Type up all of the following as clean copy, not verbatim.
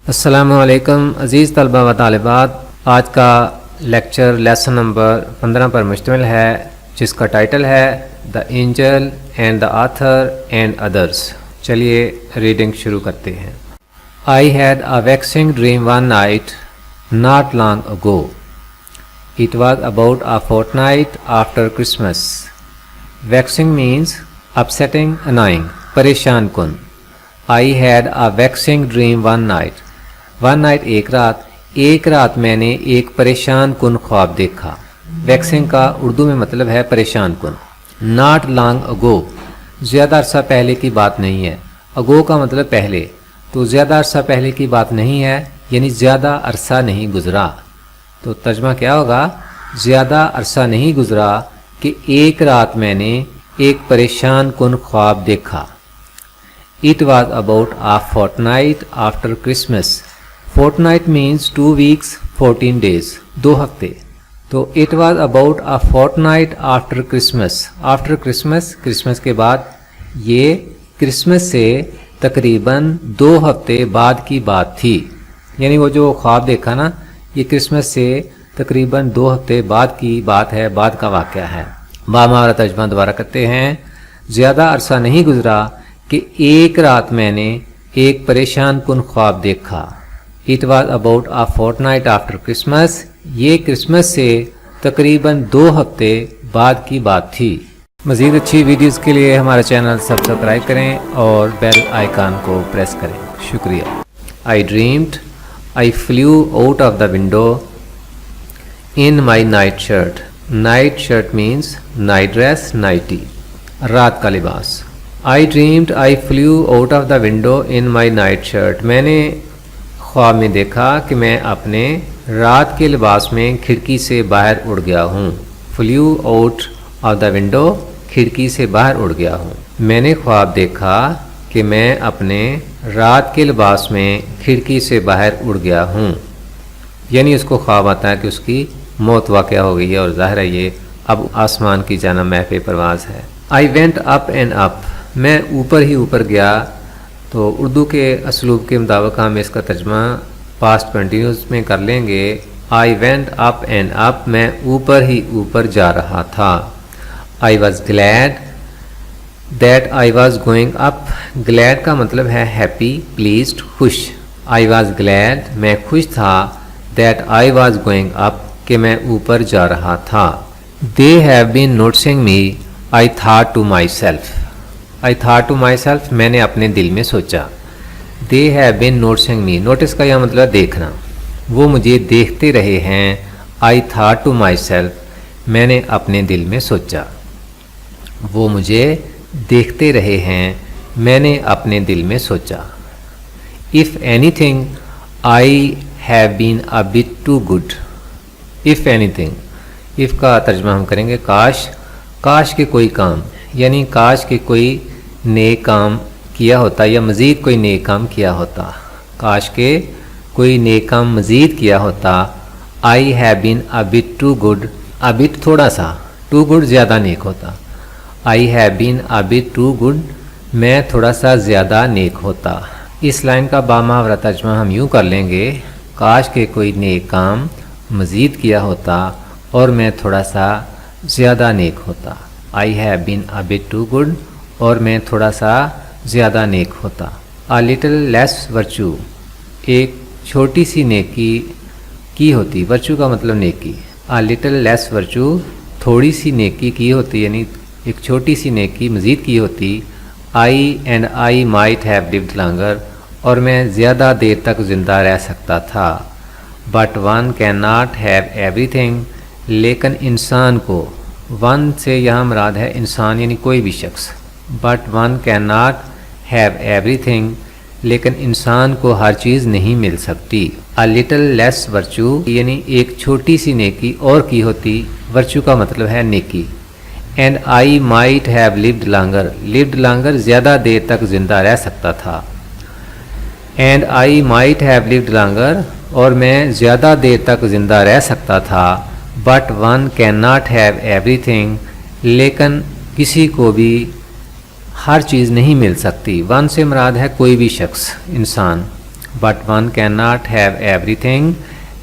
السلام علیکم عزیز طلبہ و طالبات، آج کا لیکچر لیسن نمبر 15 پر مشتمل ہے، جس کا ٹائٹل ہے the angel and the author and others. چلیے ریڈنگ شروع کرتے ہیں۔ I had a vexing dream one night not long ago. It was about a fortnight after Christmas. Vexing means upsetting, annoying, پریشان کن۔ I had a vexing dream one night. One night ایک رات میں نے ایک پریشان کن خواب دیکھا۔ ویکسنگ کا اردو میں مطلب ہے پریشان کن۔ Not long ago زیادہ عرصہ پہلے کی بات نہیں ہے۔ ago کا مطلب پہلے، تو زیادہ عرصہ پہلے کی بات نہیں ہے، یعنی زیادہ عرصہ نہیں گزرا۔ تو ترجمہ کیا ہوگا؟ زیادہ عرصہ نہیں گزرا کہ ایک رات میں نے ایک پریشان کن خواب دیکھا۔ It was about a fortnight after Christmas. Fortnight means 2 weeks 14 days, 2 ہفتے۔ تو it was about a fortnight after Christmas. After Christmas، Christmas کے بعد، یہ کرسمس سے تقریباً 2 ہفتے بعد کی بات تھی۔ یعنی وہ جو خواب دیکھا نا، یہ کرسمس سے تقریباً 2 ہفتے بعد کی بات ہے، بعد کا واقعہ ہے۔ بامعنی ترجمہ دوبارہ کرتے ہیں۔ زیادہ عرصہ نہیں گزرا کہ ایک رات میں نے ایک پریشان کن خواب دیکھا۔ It was about a fortnight after Christmas. یہ کرسمس سے تقریباً 2 ہفتے بعد کی بات تھی۔ مزید اچھی ویڈیوز کے لیے ہمارا چینل سبسکرائب کریں اور بیل آئیکن کو پریس کریں۔ شکریہ۔ I dreamed I flew out of the window in my night shirt. Night shirt means night dress, nightie، رات کا لباس۔ I dreamed I flew out of the window in my night shirt. میں نے خواب میں دیکھا کہ میں اپنے رات کے لباس میں کھڑکی سے باہر اڑ گیا ہوں۔ flew out of the window، کھڑکی سے باہر اڑ گیا ہوں۔ میں نے خواب دیکھا کہ میں اپنے رات کے لباس میں کھڑکی سے باہر اڑ گیا ہوں، یعنی اس کو خواب آتا ہے کہ اس کی موت واقع ہو گئی ہے، اور ظاہر ہے یہ اب آسمان کی جانب محو پرواز ہے۔ I went up and up، میں اوپر ہی اوپر گیا۔ تو اردو کے اسلوب کے مطابق ہم اس کا ترجمہ پاسٹ کنٹینیوس میں کر لیں گے۔ I went up and up، میں اوپر ہی اوپر جا رہا تھا۔ I was glad that I was going up۔ glad کا مطلب ہے happy، pleased، خوش۔ I was glad، میں خوش تھا، that I was going up، کہ میں اوپر جا رہا تھا۔ They have been noticing me، I thought to myself۔ I thought to myself، میں نے اپنے دل میں سوچا۔ They have been noticing me، notice کا یہ مطلب دیکھنا، وہ مجھے دیکھتے رہے ہیں۔ I thought to myself، میں نے اپنے دل میں سوچا، وہ مجھے دیکھتے رہے ہیں، میں نے اپنے دل میں سوچا۔ If anything I have been a bit too good۔ If anything، if کا ترجمہ ہم کریں گے کاش کہ کوئی کام، یعنی کاش کہ کوئی نیک کام کیا ہوتا یا مزید کوئی نیک کام کیا ہوتا۔ کاش کہ کوئی نیک کام مزید کیا ہوتا۔ I have been a bit too good، a bit تھوڑا سا، too good زیادہ نیک ہوتا۔ I have been a bit too good، میں تھوڑا سا زیادہ نیک ہوتا۔ اس لائن کا بامعنی ترجمہ ہم یوں کر لیں گے، کاش کہ کوئی نیک کام مزید کیا ہوتا اور میں تھوڑا سا زیادہ نیک ہوتا۔ I have been a bit too good، اور میں تھوڑا سا زیادہ نیک ہوتا۔ A little less virtue، ایک چھوٹی سی نیکی کی ہوتی۔ virtue کا مطلب نیکی۔ A little less virtue، تھوڑی سی نیکی کی ہوتی، یعنی ایک چھوٹی سی نیکی مزید کی ہوتی۔ I might have lived longer، اور میں زیادہ دیر تک زندہ رہ سکتا تھا۔ But one cannot have everything، لیکن انسان کو، ون سے یہاں مراد ہے انسان یعنی کوئی بھی شخص۔ But one can not have every thing, لیکن انسان کو ہر چیز نہیں مل سکتی۔ A little less virtue، یعنی ایک چھوٹی سی نیکی اور کی ہوتی۔ virtue کا مطلب ہے نیکی۔ And I might have lived longer، lived longer زیادہ دیر تک زندہ رہ سکتا تھا۔ And I might have lived longer، اور میں زیادہ دیر تک زندہ رہ سکتا تھا۔ But one cannot have everything، لیکن کسی کو بھی ہر چیز نہیں مل سکتی۔ ون سے مراد ہے کوئی بھی شخص، انسان۔ But one can not have every thing,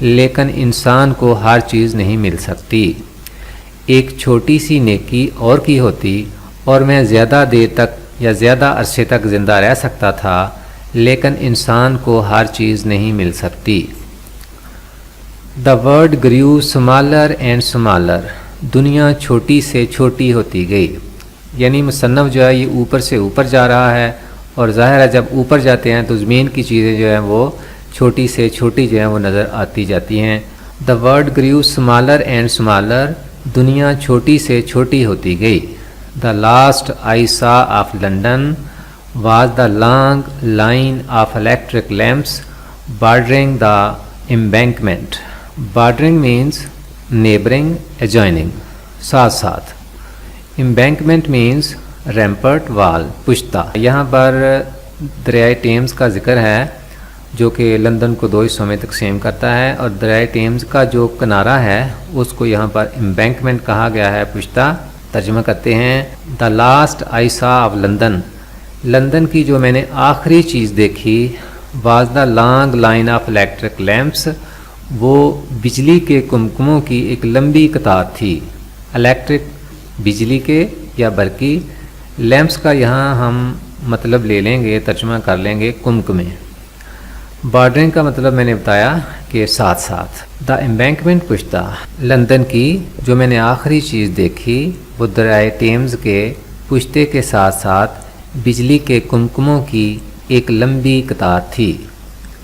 لیکن انسان کو ہر چیز نہیں مل سکتی. ایک چھوٹی سی نیکی اور کی ہوتی اور میں زیادہ دیر تک یا زیادہ عرصے تک زندہ رہ سکتا تھا، لیکن انسان کو ہر چیز نہیں مل سکتی. The world grew smaller and smaller, دنیا چھوٹی سے چھوٹی ہوتی گئی. یعنی مصنف جو ہے یہ اوپر سے اوپر جا رہا ہے، اور ظاہر ہے جب اوپر جاتے ہیں تو زمین کی چیزیں جو ہیں وہ چھوٹی سے چھوٹی جو ہیں وہ نظر آتی جاتی ہیں. The world grew smaller and smaller, دنیا چھوٹی سے چھوٹی ہوتی گئی. دا لاسٹ آئی سا of London was the long line of electric lamps بارڈرنگ the embankment. بارڈرنگ means neighbouring, adjoining، ساتھ ساتھ. embankment مینس ریمپرٹ، وال، پشتہ. یہاں پر دریائے ٹیمز کا ذکر ہے جو کہ لندن کو دو حصوں میں تقسیم کرتا ہے، اور دریائے ٹیمز کا جو کنارہ ہے اس کو یہاں پر embankment کہا گیا ہے، پشتہ. ترجمہ کرتے ہیں دا لاسٹ آئی سا آف لندن، لندن کی جو میں نے آخری چیز دیکھی، was the long line of electric lamps, وہ بجلی کے کمکموں کی ایک لمبی قطار تھی. الیکٹرک بجلی کے یا برقی، لیمپس کا یہاں ہم مطلب لے لیں گے، ترجمہ کر لیں گے کمکمے. بارڈرنگ کا مطلب میں نے بتایا کہ ساتھ ساتھ. دا embankment پشتہ، لندن کی جو میں نے آخری چیز دیکھی وہ دریائے ٹیمز کے پشتے کے ساتھ ساتھ بجلی کے کمکموں کی ایک لمبی قطار تھی.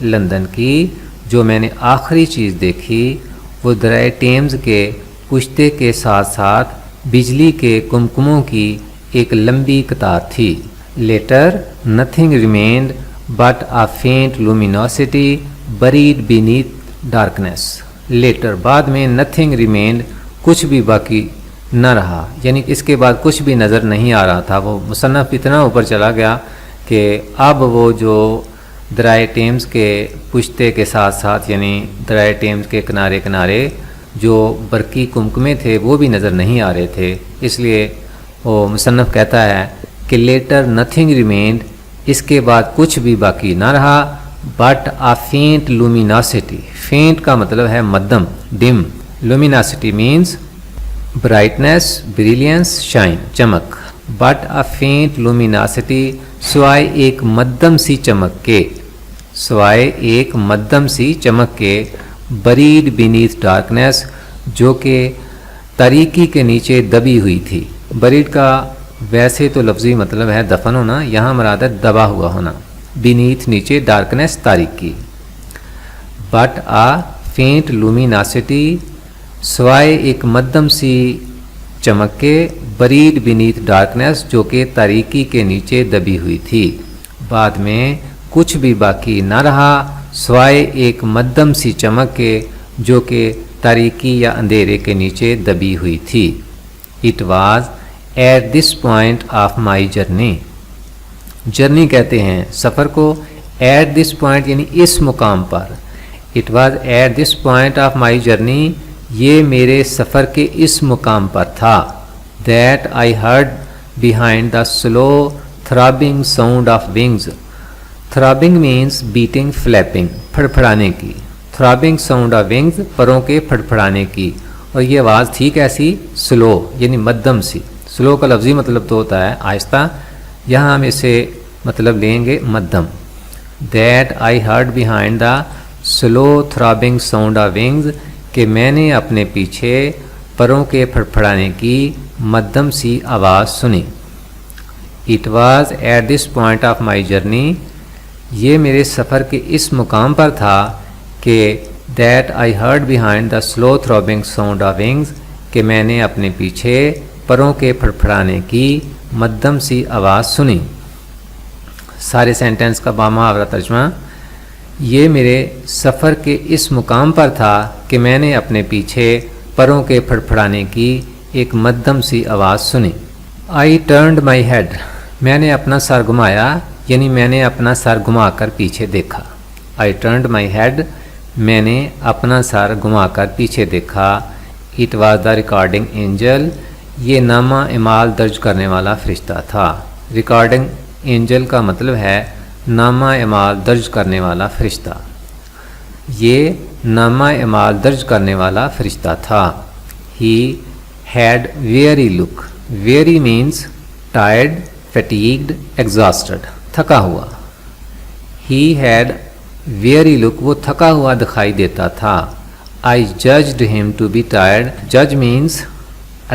لندن کی جو میں نے آخری چیز دیکھی وہ دریائے ٹیمز کے پشتے کے ساتھ ساتھ بجلی کے کمکموں کی ایک لمبی قطار تھی. Later nothing remained but a faint luminosity bred beneath darkness. Later بعد میں نتھنگ ریمینڈ کچھ بھی باقی نہ رہا، یعنی اس کے بعد کچھ بھی نظر نہیں آ رہا تھا. وہ مصنف اتنا اوپر چلا گیا کہ اب وہ جو دریائے ٹیمز کے پشتے کے ساتھ ساتھ یعنی دریائے ٹیمز کے کنارے کنارے جو برقی کمکمے تھے وہ بھی نظر نہیں آ رہے تھے. اس لیے وہ مصنف کہتا ہے کہ لیٹر نتھنگ ریمینڈ، اس کے بعد کچھ بھی باقی نہ رہا، بٹ آ فینٹ لومیناسٹی. فینٹ کا مطلب ہے مدھم، ڈم. لومیناسٹی مینس برائٹنس، بریلینس، شائن، چمک. بٹ آ فینٹ لومیناسٹی، سوائے ایک مدھم سی چمک کے، سوائے ایک مدھم سی چمک کے. بریڈ بینیتھ ڈارکنیس، جو کہ تاریکی کے نیچے دبی ہوئی تھی. بریڈ کا ویسے تو لفظی مطلب ہے دفن ہونا، یہاں مراد ہے دبا ہوا ہونا. بینیتھ نیچے، ڈارکنیس تاریکی. بٹ آ فینٹ لومیناسٹی، سوائے ایک مدھم سی چمک کے. بریڈ بینیتھ ڈارکنیس، جو کہ تاریکی کے نیچے دبی ہوئی تھی. بعد میں کچھ بھی باقی نہ رہا سوائے ایک مدھم سی چمک کے جو کہ تاریکی یا اندھیرے کے نیچے دبی ہوئی تھی. It was at this point of my journey. Journey کہتے ہیں سفر کو. ایٹ دس پوائنٹ یعنی اس مقام پر. It was at this point of my journey, یہ میرے سفر کے اس مقام پر تھا. That I heard behind the slow throbbing sound of wings. Throbbing means beating, flapping, پھڑپھڑانے کی. تھرابنگ ساؤنڈ آف ونگز، پروں کے پھڑپھڑانے کی. اور یہ آواز تھی کیسی؟ سلو یعنی مدھم سی. سلو کا لفظی مطلب تو ہوتا ہے آہستہ، یہاں ہم اسے مطلب لیں گے مدھم. That I heard behind the slow throbbing sound of wings, کہ میں نے اپنے پیچھے پروں کے پھڑپھڑانے کی مدھم سی آواز سنی. It was at this point of my journey, یہ میرے سفر کے اس مقام پر تھا کہ that I heard behind the slow throbbing sound of wings, کہ میں نے اپنے پیچھے پروں کے پھڑپھڑانے کی مدھم سی آواز سنی. سارے سینٹنس کا بامحاورہ ترجمہ. یہ میرے سفر کے اس مقام پر تھا کہ میں نے اپنے پیچھے پروں کے پھڑپھڑانے کی ایک مدھم سی آواز سنی. آئی ٹرنڈ مائی ہیڈ، میں نے اپنا سر گھمایا یعنی میں نے اپنا سر گھما کر پیچھے دیکھا. آئی ٹرنڈ مائی ہیڈ، میں نے اپنا سر گھما کر پیچھے دیکھا. It was the recording angel, یہ نامہ اعمال درج کرنے والا فرشتہ تھا. ریکارڈنگ اینجل کا مطلب ہے نامہ اعمال درج کرنے والا فرشتہ. یہ نامہ اعمال درج کرنے والا فرشتہ تھا. He had weary look. Weary means tired, fatigued, exhausted. تھکا ہوا. He had weary look. وہ تھکا ہوا دکھائی دیتا تھا. I judged him to be tired. Judge means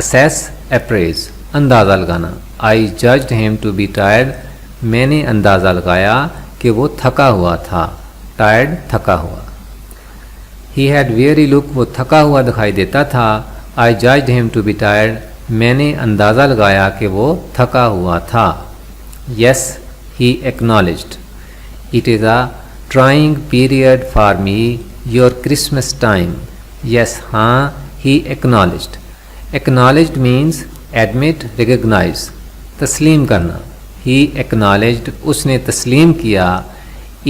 assess, appraise. اندازہ لگانا. I judged him to be tired. میں نے اندازہ لگایا کہ وہ تھکا ہوا تھا. Tired, تھکا ہوا. He had weary look. وہ تھکا ہوا دکھائی دیتا تھا. I judged him to be tired. میں نے اندازہ لگایا کہ وہ تھکا ہوا تھا. Yes, he acknowledged. It is a trying period for me, your Christmas time. Yes, ہاں, he acknowledged. Acknowledged means admit, recognize. تسلیم کرنا. He acknowledged. اس نے تسلیم کیا.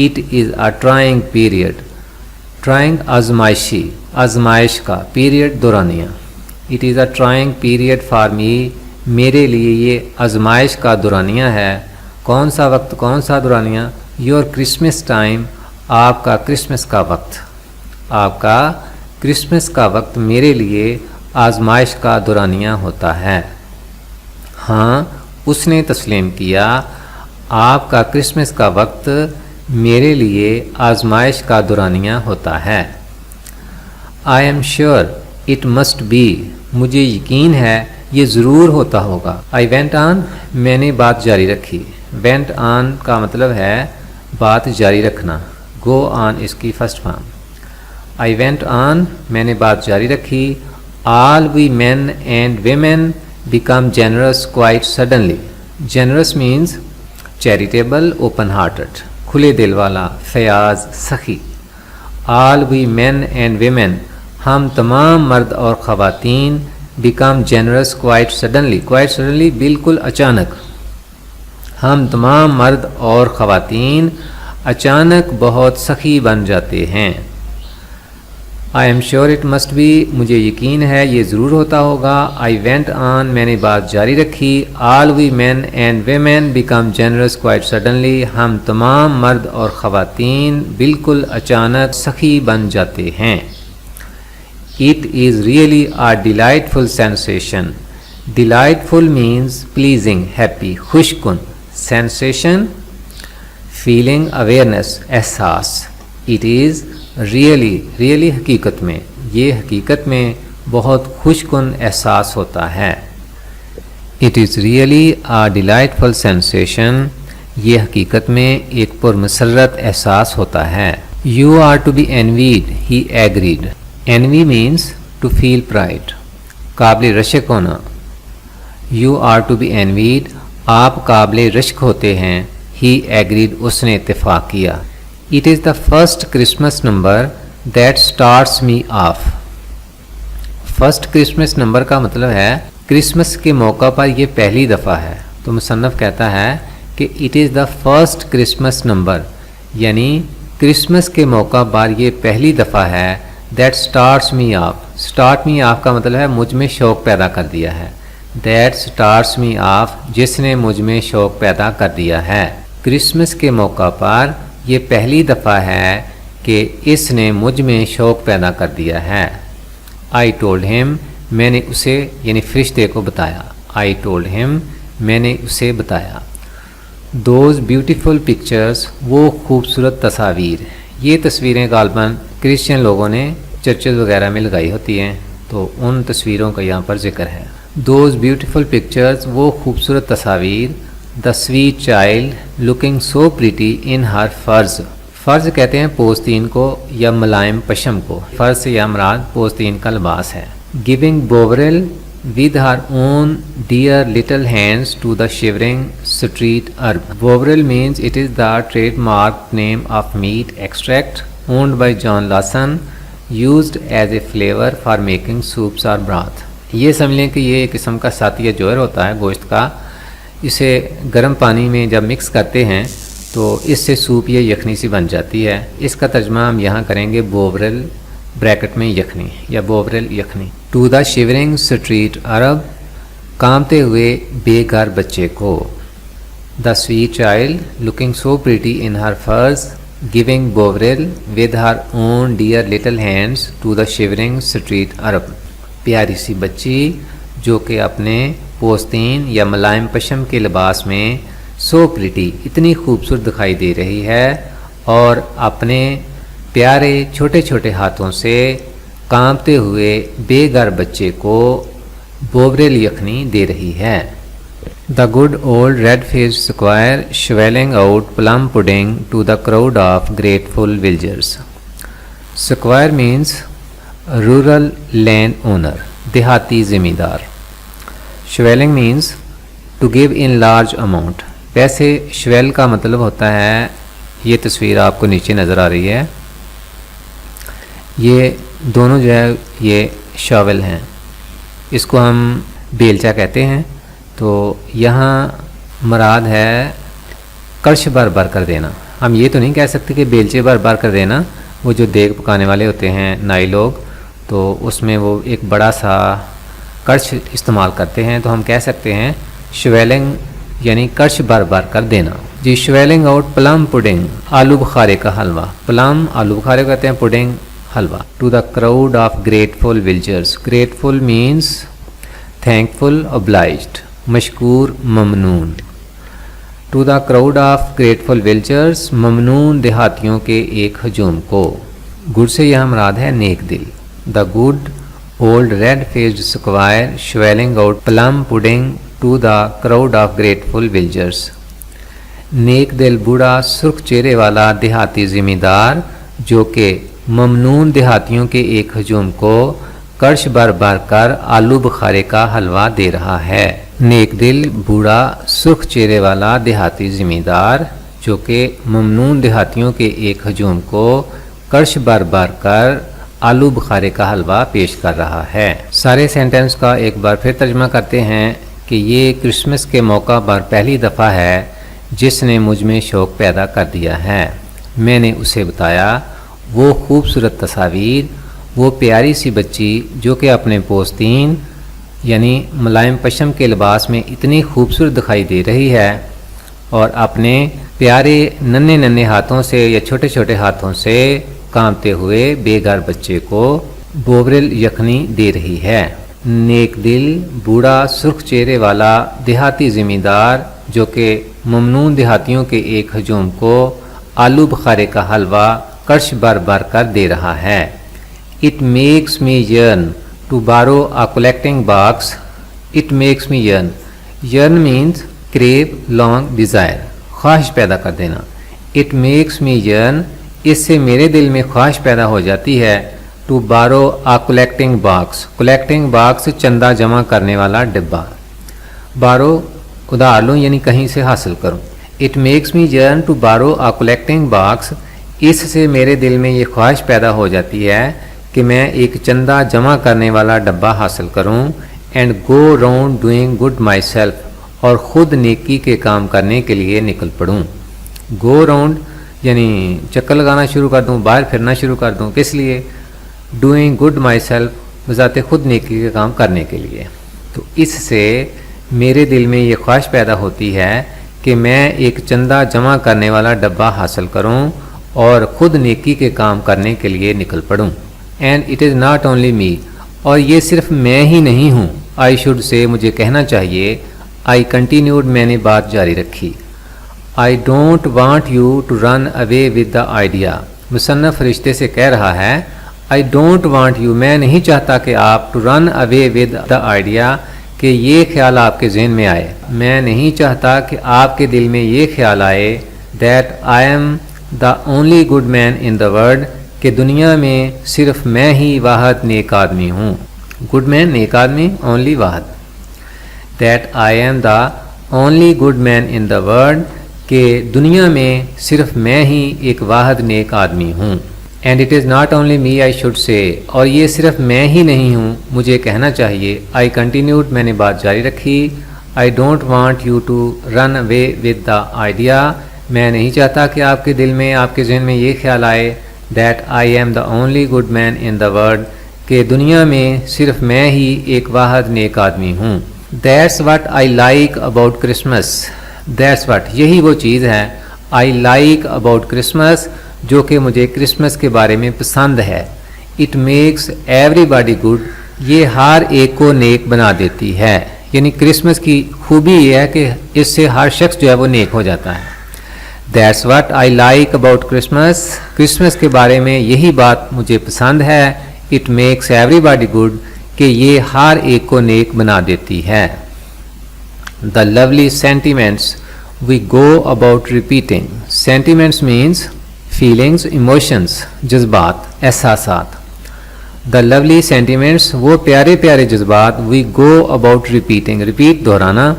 It is a trying period. Trying آزمائشی, آزمائش کا. Period دورانیہ. It is a trying period for me. میرے لیے یہ آزمائش کا دورانیہ ہے. کون سا وقت, کون سا دورانیہ؟ Your Christmas time. آپ کا کرسمس کا وقت. آپ کا کرسمس کا وقت میرے لیے آزمائش کا دورانیہ ہوتا ہے. ہاں, اس نے تسلیم کیا. آپ کا کرسمس کا وقت میرے لیے آزمائش کا دورانیہ ہوتا ہے. I am sure it must be. مجھے یقین ہے یہ ضرور ہوتا ہوگا. I went on. میں نے بات جاری رکھی. went on کا مطلب ہے بات جاری رکھنا. go on اس کی first form. I went on. میں نے بات جاری رکھی. All we men and women become generous quite suddenly. Generous means charitable, open hearted. کھلے دل والا, فیاض, سخی. All we men and women. ہم تمام مرد اور خواتین become generous quite suddenly. Quite suddenly بالکل اچانک. ہم تمام مرد اور خواتین اچانک بہت سخی بن جاتے ہیں. I am sure it must be. مجھے یقین ہے یہ ضرور ہوتا ہوگا. I went on. میں نے بات جاری رکھی. All we men and women become generous quite suddenly. ہم تمام مرد اور خواتین بالکل اچانک سخی بن جاتے ہیں. It is really a delightful sensation. Delightful means pleasing, happy, خوش کن. Sensation, feeling, awareness, احساس. It is really حقیقت میں, یہ حقیقت میں بہت خوش کن احساس ہوتا ہے. It is really a delightful sensation. یہ حقیقت میں ایک پرمسرت احساس ہوتا ہے. You are to be envied. He agreed. Envy means to feel pride. قابل رشک ہونا. You are to be envied. آپ قابل رشک ہوتے ہیں. He agreed. اس نے اتفاق کیا. It is the first Christmas number that starts me off. First Christmas number کا مطلب ہے کرسمس کے موقع پر یہ پہلی دفعہ ہے. تو مصنف کہتا ہے کہ it is the first Christmas number, یعنی کرسمس کے موقع پر یہ پہلی دفعہ ہے. That starts me off. Start me off کا مطلب ہے مجھ میں شوق پیدا کر دیا ہے. That starts me off. جس نے مجھ میں شوق پیدا کر دیا ہے. کرسمس کے موقع پر یہ پہلی دفعہ ہے کہ اس نے مجھ میں شوق پیدا کر دیا ہے. I told him. میں نے اسے یعنی فرشتے کو بتایا. I told him. میں نے اسے بتایا. Those beautiful pictures. وہ خوبصورت تصاویر. یہ تصویریں غالباً کرسچن لوگوں نے چرچز وغیرہ میں لگائی ہوتی ہیں, تو ان تصویروں کا یہاں پر ذکر ہے. Those beautiful pictures. وہ خوبصورت تصاویر. The sweet child looking so pretty in her furs. فرض کہتے ہیں پوستین کو یا ملائم پشم کو. فرض سے یا مراد پوستین کا لباس ہے. Giving Bovril with her own dear little hands to the shivering street herb. Bovril means it is the trademark name of meat extract owned by John Lawson, used as a flavor for making soups or broth. یہ سمجھ لیں کہ یہ ایک قسم کا ساتھ یا جوہر ہوتا ہے گوشت کا. اسے گرم پانی میں جب مکس کرتے ہیں تو اس سے سوپ یا یخنی سی بن جاتی ہے. اس کا ترجمہ ہم یہاں کریں گے بوورل بریکٹ میں یخنی یا بوورل یخنی. ٹو دا شیورنگ اسٹریٹ عرب. کانپتے ہوئے بے گھر بچے کو. The sweet child, looking so pretty in her furs, giving Bovril with her own dear little hands to the shivering street Arab. پیاری سی بچی جو کہ اپنے پوستین یا ملائم پشم کے لباس میں سو پریٹی اتنی خوبصورت دکھائی دے رہی ہے اور اپنے پیارے چھوٹے چھوٹے ہاتھوں سے کانپتے ہوئے بے گھر بچے کو بوبریل یخنی دے رہی ہے. The good old red-faced squire swelling out plum pudding to the crowd of grateful villagers. Squire means rural land owner, دیہاتی زمیندار. Swelling means to give in large amount. ویسے شویل کا مطلب ہوتا ہے، یہ تصویر آپ کو نیچے نظر آ رہی ہے، یہ دونوں جو ہے یہ شاول ہیں، اس کو ہم بیلچا کہتے ہیں. تو یہاں مراد ہے کرش بھر بھر کر دینا. ہم یہ تو نہیں کہہ سکتے کہ بیلچے بھر بھر کر دینا، وہ جو دیگ پکانے والے ہوتے ہیں نائی لوگ، تو اس میں وہ ایک بڑا سا کرش استعمال کرتے ہیں، تو ہم کہہ سکتے ہیں شویلنگ یعنی کرش بھر بھر کر دینا. جی شویلنگ آؤٹ پلم پوڈنگ، آلو بخارے کا حلوہ. پلم آلو بخارے کو کہتے ہیں، پوڈنگ حلوہ. To the crowd of grateful villagers. Grateful means thankful, obliged، مشکور، ممنون. To the crowd of grateful villagers, ممنون دیہاتیوں کے ایک ہجوم کو. گڈ سے یہاں مراد ہے نیک دل. The good old red faced square swelling out plum pudding to the crowd of grateful villagers. نیک دل بوڑھا سرخ چہرے والا دیہاتی زمیندار جو کہ ممنون دیہاتیوں کے ایک ہجوم کو کرش بھر بھر کر آلو بخارے کا حلوہ دے رہا ہے. نیک دل بوڑھا سرخ چہرے والا دیہاتی زمیندار جو کہ ممنون دیہاتیوں کے ایک ہجوم کو کرش بھر بھر کر آلو بخارے کا حلوہ پیش کر رہا ہے. سارے سینٹنس کا ایک بار پھر ترجمہ کرتے ہیں کہ یہ کرسمس کے موقع پر پہلی دفعہ ہے جس نے مجھ میں شوق پیدا کر دیا ہے. میں نے اسے بتایا وہ خوبصورت تصاویر، وہ پیاری سی بچی جو کہ اپنے پوستین یعنی ملائم پشم کے لباس میں اتنی خوبصورت دکھائی دے رہی ہے اور اپنے پیارے ننھے ننھے ہاتھوں سے یا چھوٹے چھوٹے ہاتھوں سے کانپتے ہوئے بے گھر بچے کو بوبریل یخنی دے رہی ہے. نیک دل بوڑھا سرخ چہرے والا دیہاتی زمیندار جو کہ ممنون دیہاتیوں کے ایک ہجوم کو آلو بخارے کا حلوہ کرش بھر بھر کر دے رہا ہے. It makes me yearn to borrow a collecting box. It makes me yearn. Yearn means crave, long, desire. خواہش پیدا کر دینا. It makes me yearn. اس سے میرے دل میں خواہش پیدا ہو جاتی ہے to borrow a collecting box. collecting box چندہ جمع کرنے والا ڈبہ. borrow ادھار لوں یعنی کہیں سے حاصل کروں. It makes me yearn to borrow a collecting box. اس سے میرے دل میں یہ خواہش پیدا ہو جاتی ہے کہ میں ایک چندہ جمع کرنے والا ڈبہ حاصل کروں and go round doing good my self, اور خود نیکی کے کام کرنے کے لیے نکل پڑوں. گو راؤنڈ یعنی چکر لگانا شروع کر دوں، باہر پھرنا شروع کر دوں. کس لیے؟ ڈوئنگ گڈ مائی سیلف، بذات خود نیکی کے کام کرنے کے لیے. تو اس سے میرے دل میں یہ خواہش پیدا ہوتی ہے کہ میں ایک چندہ جمع کرنے والا ڈبہ حاصل کروں اور خود نیکی کے کام کرنے کے لیے نکل پڑوں. And it is not only me, اور یہ صرف میں ہی نہیں ہوں. آئی شوڈ سے مجھے کہنا چاہیے. آئی کنٹینیوڈ میں نے بات جاری رکھی. I don't want you to run away with the idea. مصنف فرشتے سے کہہ رہا ہے آئی ڈونٹ وانٹ یو، میں نہیں چاہتا کہ آپ to run away with the idea, کہ یہ خیال آپ کے ذہن میں آئے. میں نہیں چاہتا کہ آپ کے دل میں یہ خیال آئے that I am the only good man in the world, کہ دنیا میں صرف میں ہی واحد نیک آدمی ہوں. گڈ مین نیک آدمی، اونلی واحد. That I am the only good man in the world, کہ دنیا میں صرف میں ہی ایک واحد نیک آدمی ہوں. And it is not only me I should say, اور یہ صرف میں ہی نہیں ہوں، مجھے کہنا چاہیے. آئی کنٹینیوڈ میں نے بات جاری رکھی. I don't want you to run away with the idea, میں نہیں چاہتا کہ آپ کے دل میں، آپ کے ذہن میں یہ خیال آئے that I am the only good man in the world, کہ دنیا میں صرف میں ہی ایک واحد نیک آدمی ہوں. That's what I like about Christmas. That's what, یہی وہ چیز ہے I like about Christmas جو کہ مجھے کرسمس کے بارے میں پسند ہے. It makes everybody good, یہ ہر ایک کو نیک بنا دیتی ہے. یعنی کرسمس کی خوبی یہ ہے کہ اس سے ہر شخص جو ہے وہ نیک ہو جاتا ہے. That's what I like about Christmas, Christmas کے بارے میں یہی بات مجھے پسند ہے. It makes everybody good, کہ یہ ہر ایک کو نیک بنا دیتی ہے. The lovely sentiments we go about repeating. Sentiments means feelings, emotions, جذبات, احساسات. The lovely sentiments وہ پیارے پیارے جذبات we go about repeating, repeat دہرانا,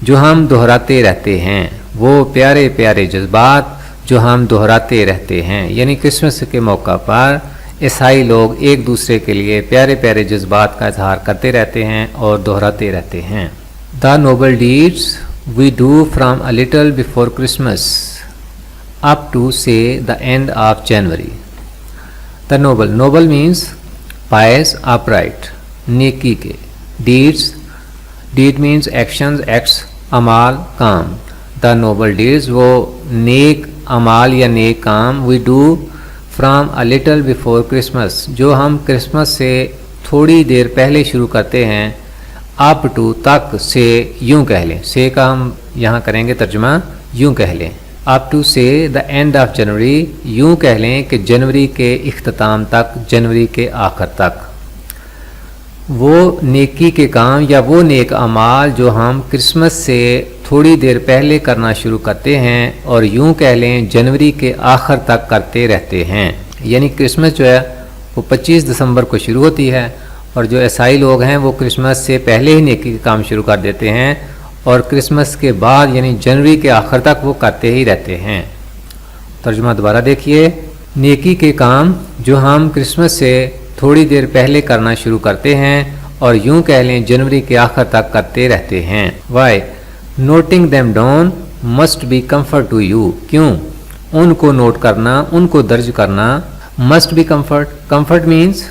جو ہم دہراتے رہتے ہیں. وہ پیارے پیارے جذبات جو ہم دہراتے رہتے ہیں. یعنی کرسمس کے موقع پر عیسائی لوگ ایک دوسرے کے لیے پیارے پیارے جذبات کا اظہار کرتے رہتے ہیں اور دہراتے رہتے ہیں. The noble deeds we do from a little before Christmas up to say the end of January. The noble means pious, upright, نیکی کے. deed means actions, acts, اعمال, کام. The noble deeds وہ نیک اعمال یا نیک کام we do from a little before Christmas جو ہم Christmas سے تھوڑی دیر پہلے شروع کرتے ہیں. up to تک سے یوں کہہ لیں, سے کا ہم یہاں کریں گے ترجمہ, یوں کہہ لیں. up to say the end of January, یوں کہہ لیں کہ جنوری کے اختتام تک, جنوری کے آخر تک. وہ نیکی کے کام یا وہ نیک اعمال جو ہم کرسمس سے تھوڑی دیر پہلے کرنا شروع کرتے ہیں اور یوں کہہ لیں جنوری کے آخر تک کرتے رہتے ہیں. یعنی کرسمس جو ہے وہ 25 دسمبر کو شروع ہوتی ہے اور جو عیسائی لوگ ہیں وہ کرسمس سے پہلے ہی نیکی کے کام شروع کر دیتے ہیں اور کرسمس کے بعد یعنی جنوری کے آخر تک وہ کرتے ہی رہتے ہیں. ترجمہ دوبارہ دیکھیے. نیکی کے کام جو ہم کرسمس سے تھوڑی دیر پہلے کرنا شروع کرتے ہیں اور یوں کہہ لیں جنوری کے آخر تک کرتے رہتے ہیں. Why? Noting them down must be comfort to you. کیوں؟ ان کو نوٹ کرنا, ان کو درج کرنا. must be comfort. comfort means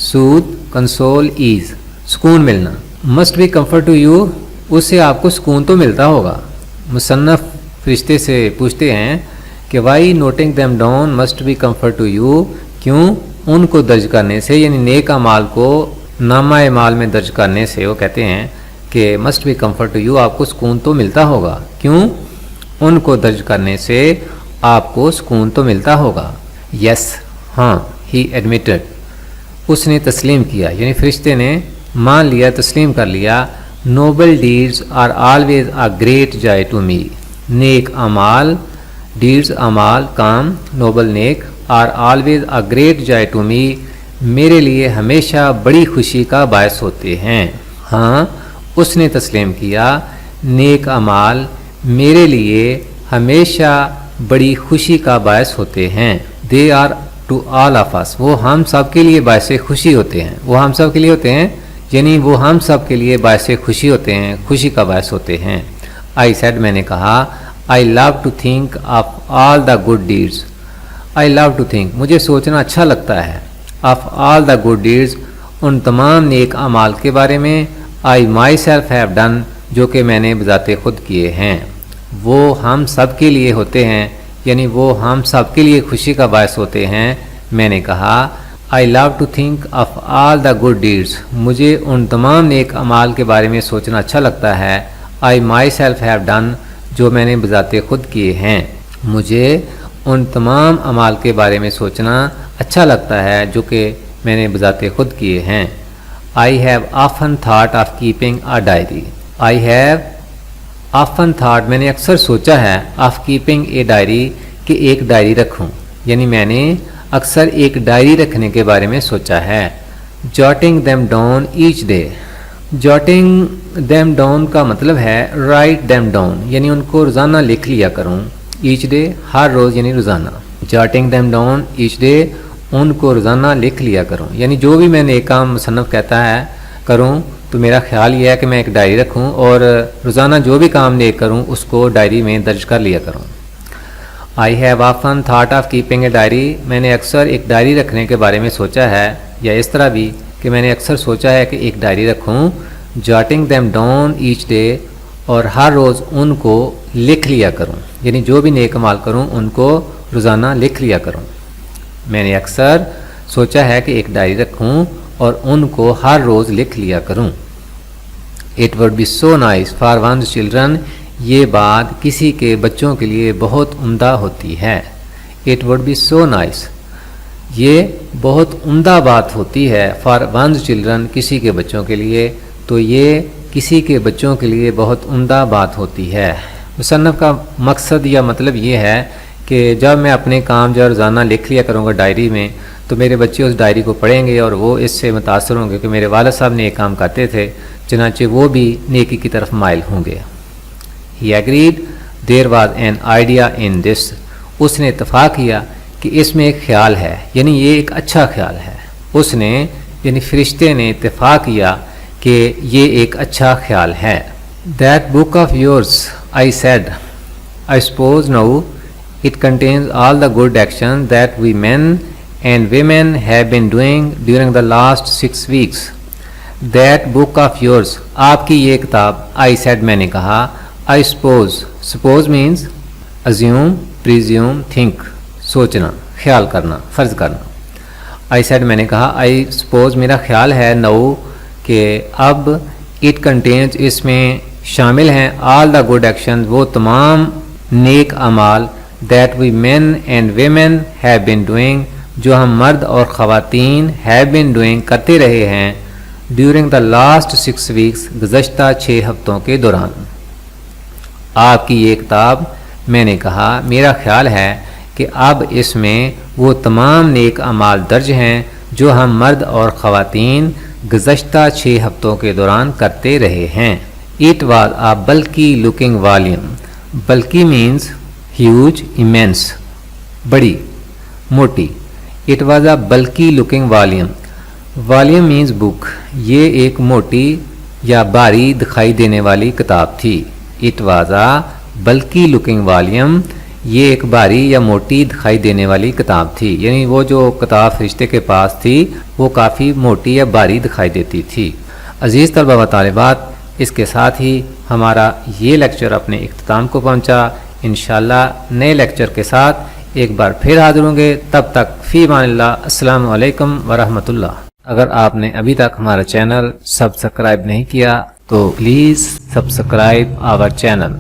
soothe, console, ease, سکون ملنا. must be comfort to you, اس سے آپ کو سکون تو ملتا ہوگا. مصنف فرشتے سے پوچھتے ہیں کہ why noting them down must be comfort to you, کیوں ان کو درج کرنے سے یعنی نیک اعمال کو نامہ اعمال میں درج کرنے سے وہ کہتے ہیں کہ must be comfort to you, آپ کو سکون تو ملتا ہوگا. کیوں؟ ان کو درج کرنے سے آپ کو سکون تو ملتا ہوگا. yes, ہاں, he admitted, اس نے تسلیم کیا, یعنی فرشتے نے مان لیا, تسلیم کر لیا. noble deeds are always a great joy to me. نیک اعمال, deeds اعمال, کام, noble neck, are always a great joy to me, میرے لیے ہمیشہ بڑی خوشی کا باعث ہوتے ہیں. ہاں, اس نے تسلیم کیا, نیک اعمال میرے لیے ہمیشہ بڑی خوشی کا باعث ہوتے ہیں. they are to all of us, وہ ہم سب کے لیے باعث خوشی ہوتے ہیں. وہ ہم سب کے لیے ہوتے ہیں یعنی وہ ہم سب کے لیے باعث خوشی ہوتے ہیں, خوشی کا باعث ہوتے ہیں. I said, میں نے کہا, I love to think of all the good deeds. I love to think, مجھے سوچنا اچھا لگتا ہے. of all the good deeds, ان تمام نیک اعمال کے بارے میں. I myself have done, جو کہ میں نے بذات خود کیے ہیں. وہ ہم سب کے لیے ہوتے ہیں یعنی وہ ہم سب کے لیے خوشی کا باعث ہوتے ہیں. میں نے کہا, I love to think of all the good deeds, مجھے ان تمام نیک اعمال کے بارے میں سوچنا اچھا لگتا ہے. I myself have done, جو میں نے بذات خود کیے ہیں. مجھے ان تمام اعمال کے بارے میں سوچنا اچھا لگتا ہے جو کہ میں نے بذات خود کیے ہیں. I have often thought of keeping a diary. I have often thought, میں نے اکثر سوچا ہے, of keeping a diary, کہ ایک ڈائری رکھوں. یعنی میں نے اکثر ایک ڈائری رکھنے کے بارے میں سوچا ہے. jotting them down each day. jotting them down کا مطلب ہے write them down, یعنی ان کو روزانہ لکھ لیا کروں. each day ہر روز یعنی روزانہ. jotting them down each day, ان کو روزانہ لکھ لیا کروں. یعنی جو بھی میں نیک کام مصنف کہتا ہے کروں تو میرا خیال یہ ہے کہ میں ایک ڈائری رکھوں اور روزانہ جو بھی کام نیک کروں اس کو ڈائری میں درج کر لیا کروں. I have often thought of keeping a diary, میں نے اکثر ایک ڈائری رکھنے کے بارے میں سوچا ہے. یا اس طرح بھی کہ میں نے اکثر سوچا ہے کہ ایک ڈائری رکھوں. jotting them down each day, اور ہر روز ان کو لکھ لیا کروں، یعنی جو بھی نیک اعمال کروں ان کو روزانہ لکھ لیا کروں۔ میں نے اکثر سوچا ہے کہ ایک ڈائری رکھوں اور ان کو ہر روز لکھ لیا کروں۔ It would be so nice for one's children، یہ بات کسی کے بچوں کے لیے بہت عمدہ ہوتی ہے۔ It would be so nice، یہ بہت عمدہ بات ہوتی ہے for one's children، کسی کے بچوں کے لیے، تو یہ کسی کے بچوں کے لیے بہت عمدہ بات ہوتی ہے۔ مصنف کا مقصد یا مطلب یہ ہے کہ جب میں اپنے کام جو روزانہ لکھ لیا کروں گا ڈائری میں، تو میرے بچے اس ڈائری کو پڑھیں گے اور وہ اس سے متاثر ہوں گے کہ میرے والد صاحب نے یہ کام کرتے تھے، چنانچہ وہ بھی نیکی کی طرف مائل ہوں گے۔ He agreed there was an idea in this، اس نے اتفاق کیا کہ اس میں ایک خیال ہے، یعنی یہ ایک اچھا خیال ہے۔ اس نے یعنی فرشتے نے اتفاق کیا کہ یہ ایک اچھا خیال ہے۔ That book of yours، I said، I suppose now it contains all the good actions that we men and women have been doing during the last 6 weeks۔ That book of yours، آپ کی یہ کتاب، I said، میں نے کہا، I suppose means assume، presume، think، سوچنا، خیال کرنا، فرض کرنا۔ I said، میں نے کہا، I suppose میرا خیال ہے، now کہ اب it contains، اس میں شامل ہیں all the good actions، وہ تمام نیک اعمال that we men and women have been doing، جو ہم مرد اور خواتین have been doing، کرتے رہے ہیں during the last 6 weeks، گزشتہ 6 ہفتوں کے دوران۔ آپ کی یہ کتاب، میں نے کہا، میرا خیال ہے کہ اب اس میں وہ تمام نیک اعمال درج ہیں جو ہم مرد اور خواتین گزشتہ 6 ہفتوں کے دوران کرتے رہے ہیں۔ It was a bulky looking volume، bulky means huge، immense، بڑی، موٹی۔ It was a bulky looking volume، volume means book، یہ ایک موٹی یا بھاری دکھائی دینے والی کتاب تھی۔ It was a bulky looking volume، یہ ایک بھاری یا موٹی دکھائی دینے والی کتاب تھی، یعنی وہ جو کتاب فرشتے کے پاس تھی وہ کافی موٹی یا بھاری دکھائی دیتی تھی۔ عزیز طلبہ و طالبات، اس کے ساتھ ہی ہمارا یہ لیکچر اپنے اختتام کو پہنچا۔ انشاءاللہ نئے لیکچر کے ساتھ ایک بار پھر حاضر ہوں گے، تب تک فی امان اللہ، السلام علیکم ورحمۃ اللہ۔ اگر آپ نے ابھی تک ہمارا چینل سبسکرائب نہیں کیا تو پلیز سبسکرائب آور چینل۔